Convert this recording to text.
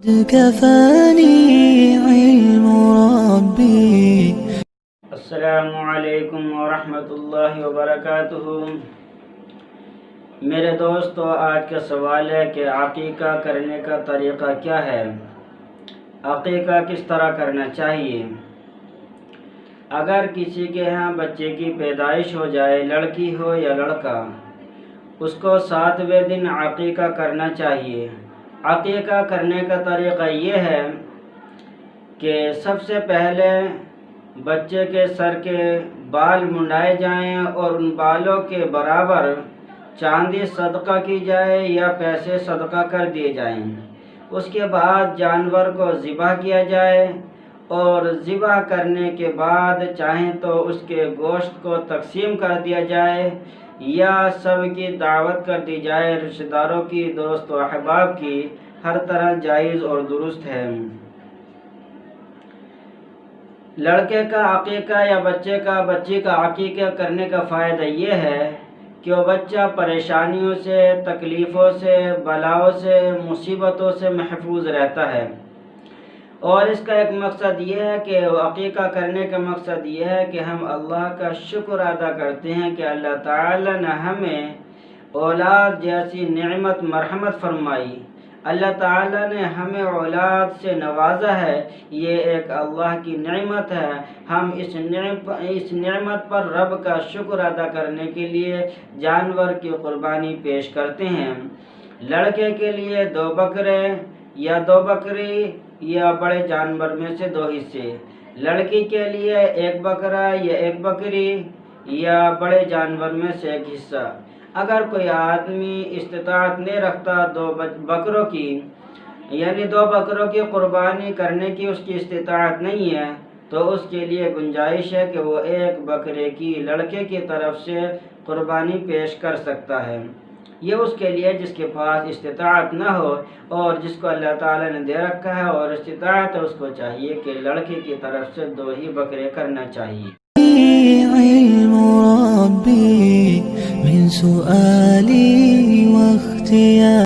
كفاني علم ربي. السلام علیکم ورحمۃ اللہ وبرکاتہ۔ میرے دوستو، آج کا سوال ہے کہ عقیقہ کرنے کا طریقہ کیا ہے؟ عقیقہ کس طرح کرنا چاہیے؟ اگر کسی کے ہاں بچے کی پیدائش ہو جائے، لڑکی ہو یا لڑکا، اس کو 7ویں دن عقیقہ کرنا چاہیے۔ عقیقہ کرنے کا طریقہ یہ ہے کہ سب سے پہلے بچے کے سر کے بال منڈائے جائیں اور ان بالوں کے برابر چاندی صدقہ کی جائے یا پیسے صدقہ کر دیے جائیں۔ اس کے بعد جانور کو ذبح کیا جائے اور ذبح کرنے کے بعد چاہیں تو اس کے گوشت کو تقسیم کر دیا جائے یا سب کی دعوت کر دی جائے، رشتہ داروں کی، دوست و احباب کی، ہر طرح جائز اور درست ہے۔ لڑکے کا عقیقہ یا بچی کا عقیقہ کرنے کا فائدہ یہ ہے کہ وہ بچہ پریشانیوں سے، تکلیفوں سے، بلاؤں سے، مصیبتوں سے محفوظ رہتا ہے۔ اور اس کا ایک مقصد یہ ہے کہ عقیقہ کرنے کا مقصد یہ ہے کہ ہم اللہ کا شکر ادا کرتے ہیں کہ اللہ تعالی نے ہمیں اولاد جیسی نعمت مرحمت فرمائی، اللہ تعالیٰ نے ہمیں اولاد سے نوازا ہے، یہ ایک اللہ کی نعمت ہے۔ ہم اس نعمت پر رب کا شکر ادا کرنے کے لیے جانور کی قربانی پیش کرتے ہیں۔ لڑکے کے لیے 2 بکرے یا 2 بکری یا بڑے جانور میں سے 2 حصے، لڑکی کے لیے 1 بکرا یا 1 بکری یا بڑے جانور میں سے 1 حصہ۔ اگر کوئی آدمی استطاعت نہیں رکھتا 2 بکروں کی، یعنی 2 بکروں کی قربانی کرنے کی اس کی استطاعت نہیں ہے، تو اس کے لیے گنجائش ہے کہ وہ 1 بکرے کی لڑکے کی طرف سے قربانی پیش کر سکتا ہے۔ یہ اس کے لیے جس کے پاس استطاعت نہ ہو اور جس کو اللہ تعالیٰ نے دے رکھا ہے اور استطاعت ہے، اس کو چاہیے کہ لڑکے کی طرف سے 2 ہی بکرے کرنا چاہیے۔ علم ربي من سؤالي واختياري.